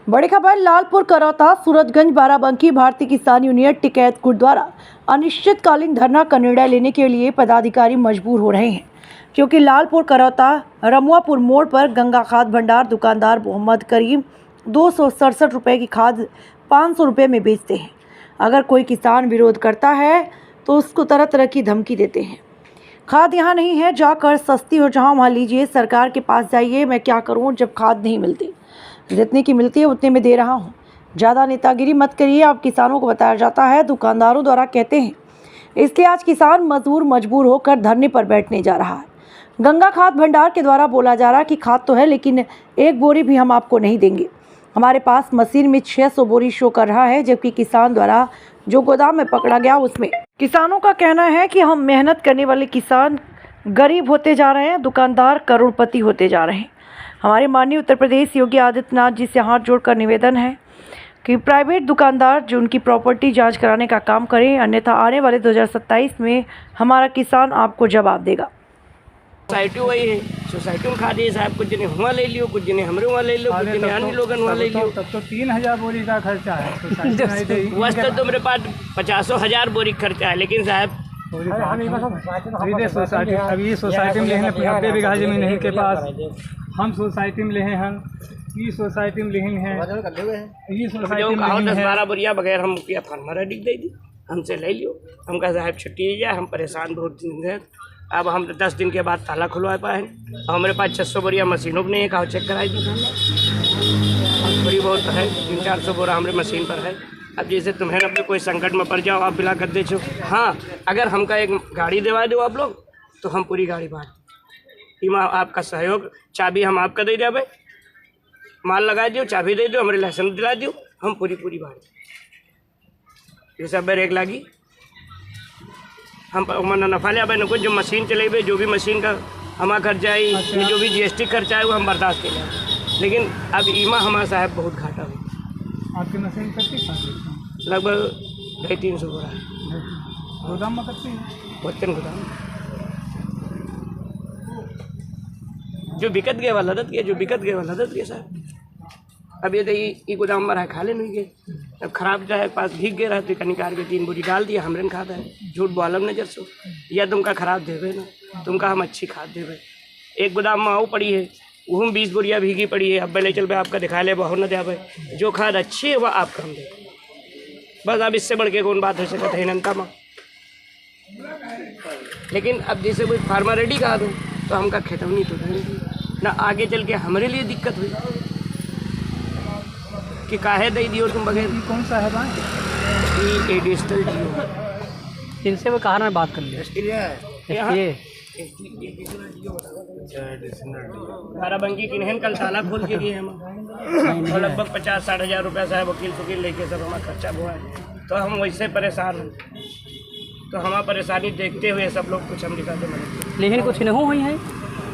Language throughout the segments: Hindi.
बड़ी खबर लालपुर करौता सूरजगंज बाराबंकी भारतीय किसान यूनियन टिकैत गुट द्वारा अनिश्चितकालीन धरना का निर्णय लेने के लिए पदाधिकारी मजबूर हो रहे हैं, क्योंकि लालपुर करौता रमुआपुर मोड़ पर गंगा खाद भंडार दुकानदार मोहम्मद करीम 267 रुपये की खाद 500 रुपये में बेचते हैं। अगर कोई किसान विरोध करता है तो उसको तरह तरह की धमकी देते हैं। खाद यहाँ नहीं है, जाकर सस्ती हो जहाँ वहाँ लीजिए, सरकार के पास जाइए। मैं क्या करूँ जब खाद नहीं मिलती, जितने की मिलती है उतने में दे रहा हूँ। ज़्यादा नेतागिरी मत करिए, आप किसानों को बताया जाता है, दुकानदारों द्वारा कहते हैं। इसलिए आज किसान मजबूर होकर धरने पर बैठने जा रहा है। गंगा खाद भंडार के द्वारा बोला जा रहा है कि खाद तो है, लेकिन एक बोरी भी हम आपको नहीं देंगे। हमारे पास मशीन में 600 बोरी शो कर रहा है, जबकि किसान द्वारा जो गोदाम में पकड़ा गया उसमें। किसानों का कहना है कि हम मेहनत करने वाले किसान गरीब होते जा रहे हैं, दुकानदार करोड़पति होते जा रहे हैं। हमारे माननीय उत्तर प्रदेश योगी आदित्यनाथ जी से हाथ जोड़कर निवेदन है कि प्राइवेट दुकानदार जो उनकी प्रॉपर्टी जांच कराने का काम करें, अन्यथा आने वाले 2027 में हमारा किसान आपको जवाब देगा। सोसाइटी वही है, सोसाइटी में खा दिए साहब, कुछ जने हुआ ले लियो, कुछ जने हमरे वहाँ ले लो, कुछ जने अन्य लोगन वहाँ ले लियो। तब तो 3000 बोरी का खर्चा है। वैसे तो मेरे पास 50,000 बोरी खर्चा है, लेकिन साहब सोसाइटी अभी सोसाइटी में लेने 90 बीघा जमीन है इनके पास। हम सोसाइटी में लेहे हैं, ये सोसाइटी में लेहे हैं, ये सोसाइटी में 10-12 बोरिया बगैर हम रुपया फार्मर दे दी, हमसे ले लियो। हम कहा साहब छुट्टी जाए, हम परेशान बहुत दिन है। अब हम 10 दिन के बाद ताला खुलवा पाए। हमारे पास 600 बोरिया मशीनों में नहीं है, कहा चेक कराई दी थोड़ी बहुत है, 300-400 बोरा हमारे मशीन पर है। अब जैसे तुम्हें अपने कोई संकट में पड़ जाओ, आप बिला कर दे छो। हाँ, अगर हमका एक गाड़ी दिवा दो आप लोग, तो हम पूरी गाड़ी बांट इमा आपका सहयोग। चाबी हम आपका दे देवे, माल लगा दियो, चाबी दे दो, हमारे लाइसेंस दिला दियो, हम पूरी बांट। ये सब ब्रेक लगी, हम नफा ले न कुछ जो मशीन चलेबे, जो भी मशीन का हमारा खर्चा है, जो भी GST खर्चा है वो हम बर्दाश्त के लिए। लेकिन अब ईमा हमारा साहब बहुत घाटा हुआ। आपकी मशीन करती लगभग 250-300 बोरा गोदाम में करती है, बच्चन गोदाम जो बिकत गए वाला दत गया, जो बिकत गए वाला दत गया साहब। अब ये तो ये गोदाम में रहा खा ले नहीं गए, अब खराब जाए पास भीग गए रहते, निकाल के 3 बोरी डाल दिया, हमरे खाता है। झूठ बोलम नजर सो, या तुमका खराब देवे ना, तुमका हम अच्छी खाद देवे। एक गोदाम में आओ पड़ी है, वो हम 20 बोरिया भीगी पड़ी है। अब पहले चल पे आपका दिखा ले, बहुत न दे, जो खाद अच्छी है वह आप कम दे। बस अब इससे बढ़ के कौन बात हो सकता है नंका में। लेकिन अब जैसे कोई फार्मर रेडी कहा दो तो हमका खेतवनी तो ना आगे चल के हमारे लिए दिक्कत हुई कि काहे दे दियो तुम बगैर। कौन सा है ये एडिशनल डीओ, इनसे वो कहा ना बात कर लिया। बाराबंकी किन्हन कल ताला खोल के गए हम, और लगभग 50-60 हज़ार रुपया साहब वकील लेके सब हमारा खर्चा हुआ है। तो हम वैसे परेशान हैं, तो हमारा परेशानी देखते हुए सब लोग कुछ हम दिखाते मदद। लेकिन कुछ नहीं हुई है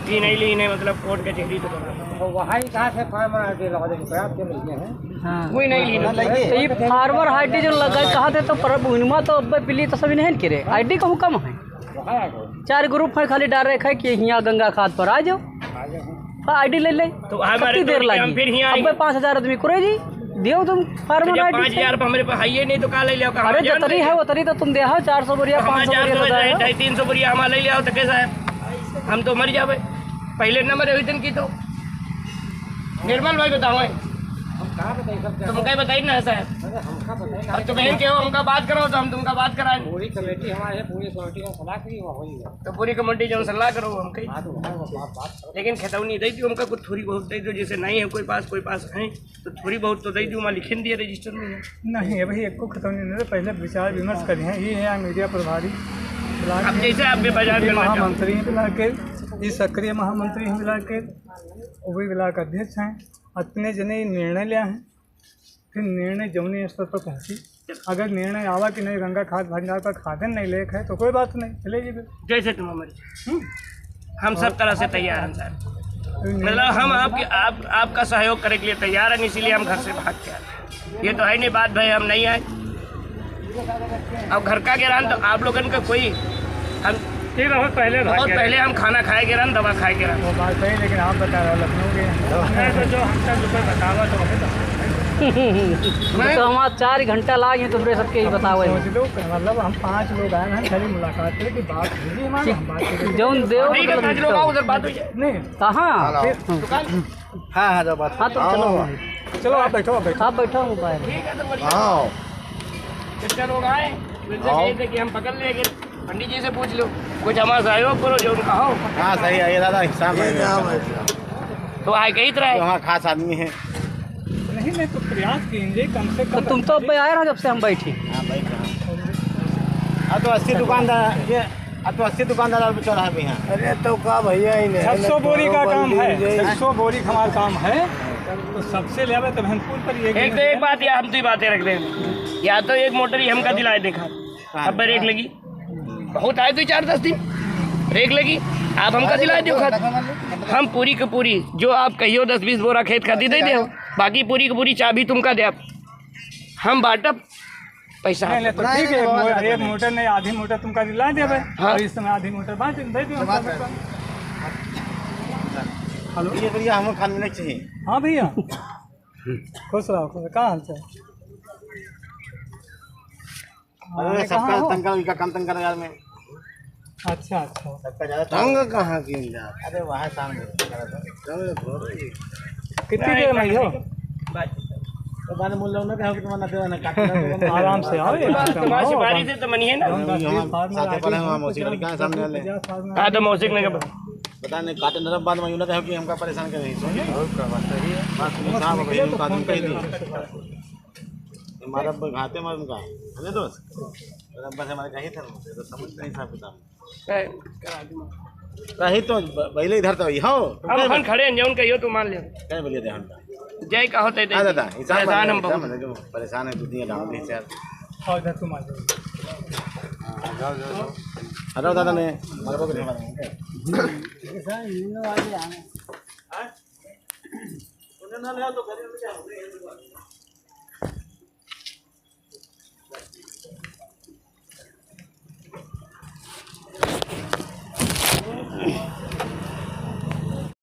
कि नहीं ली नहीं, मतलब कोर्ट कचहरी तो बना वहाँ कहा थे फार्मर कोई नहीं ली। फार्मर ID जो लगा कहा थे, तो पर तो पिली तो सभी नहीं करे। ID कहूँ कम है, 4 ग्रुप है, खाली डाल रखे कि यहाँ गंगा खाद पर आ जाओ, ID ले ले तो हमारी देर लगी। अब 5000 आदमी करे जी दियो तुम फार्मर ID 5000 हमारे पास है नहीं तो कहा ले लिया। अरे जो तरी है वो तरी तो तुम दे 400 बोरिया 500 बोरिया 250-300 बोरिया हमारा ले लिया तो कैसा है, हम तो मर जावे। पहले न मरे हुई की तो निर्मल भाई बताओ, तुम कहीं बताइए ना साहब। अब तुम बहन के हो, हमका बात करो तो हम तुमका बात कराएं। पूरी कमेटी हमारे पूरी कमेटी का सलाह करी तो पूरी कमेटी जो सलाह करो हम कहीं। लेकिन खेतौनी दे दो, हमका कुछ थोड़ी बहुत दे दो। जैसे नहीं है कोई पास है तो थोड़ी बहुत तो दे दो, मैं लिख दिए रजिस्टर में नहीं है भाई। एक को खतौनी नहीं, पहले विचार विमर्श करें। ये है मीडिया प्रभारी अब जैसे आप बाजार महामंत्री मिला के, ये सक्रिय महामंत्री मिला के, वही मिला के अध्यक्ष हैं। अपने जने निर्णय लिया है, फिर निर्णय जमुनी स्तर पर पहुँची। अगर निर्णय आवा कि नहीं गंगा खाद भंडार पर खादन नहीं लेख है तो कोई बात नहीं, चलेगी फिर जैसे तुम हमारी। हम सब तरह से तैयार हैं सर, मतलब हम आपका सहयोग करने के लिए तैयार हैं, इसीलिए हम घर से भाग के आए। ये तो है नहीं बात भाई हम नहीं आए। अब घर का गिरान तो आप लोगों का कोई हम बहुत पहले हम खाना खाए गिरान, दवा खाए गिरान। वो बात सही, लेकिन आप बता रहे हो लखनऊ के जो हम रुपये बतावा तो तो हमारा 4 घंटा लागे तुमरे सबके ही बताओ सोच लो मतलब हम 5 लोग आए हैं खाली मुलाकात करे की बात होगी हमारी हम बात करेंगे जौन देव ठीक है, 5 लोग आओ उधर बात हो जाए। नहीं कहाँ हाँ हाँ जब बात हाँ तो चलो चलो आप बैठो आप बैठो मोबाइल ठीक है तो बढ़िया। कितने लोग आए मुझसे कहे थे कि हम पकड़ लेंगे, पंडित जी से पूछ लो, कुछ हमारा सहयोग करो जो उनका हो। हाँ सही है ये दादा हिसाब है तो आए कहीं तरह है। वहाँ खास आदमी है। नहीं नहीं तो प्रयास कीजिए कम से तो कम तुम तो अब आए रहो जब से हम बैठे हाँ भाई अब तो 80 दुकानदार ये अब तो 80 दुकानदार चौराहे पे हैं। अरे तो का भैया ही नहीं 600 बोरी का काम है 600 बोरी का हमारा काम है तो सबसे लेवे तो भैंसपुर पर ये एक तो एक बात या हम तो ही बातें रख दें, या तो एक मोटर ही हमका दिलाए देखा, अब ब्रेक लगी, बहुत आए तो 4-10 दिन ब्रेक लगी, आप हमका दिलाए दो खाद, हम पूरी की पूरी जो आप कहियो 10-20 बोरा खेत खाती दे दो, बाकी पूरी की पूरी चाबी तुमका दे, हम बाटब पैसा। नहीं तो ठीक है एक मोटर नहीं आधी मोटर तुमका दिला देवे हाँ। और इस समय आधी मोटर बांट दे दो हेलो ये भैया हमको खाने नहीं चाहिए। हाँ भैया खुश रहो कहाँ हाल चाल अरे सबका तंग का कम तंग कर यार में अच्छा अच्छा सबका ज्यादा तंग कहाँ की यार अरे वहाँ सामने कितनी देर में हो तो बाने मूल लोग ना कहो कि तुम्हारा देवा ना काट आराम से आओ तुम्हारी सिफारी से तो मनी है ना। साथे पर हम मौसी के क्या सामने वाले हाँ तो मौसिक ने कहा पता नहीं काटे नरम बाद में यूं ना कहो कि हमका परेशान कर रही सुनिए बात सुनिए साहब भाई उनका तुम कह दी हमारा घाते में उनका है दोस्त बस हमारे कहीं था तो समझ नहीं था पिता कहीं तो पहले इधर तो हो हम खड़े हैं जौन कहियो तू मान ले क्या बोलिए ध्यान जय कहो ते हाँ दादा एहसान हम बहुत परेशान है दुनिया गाँव में यार और इधर तुम आ जाओ हटाओ दादा ने मारो को नहीं मारो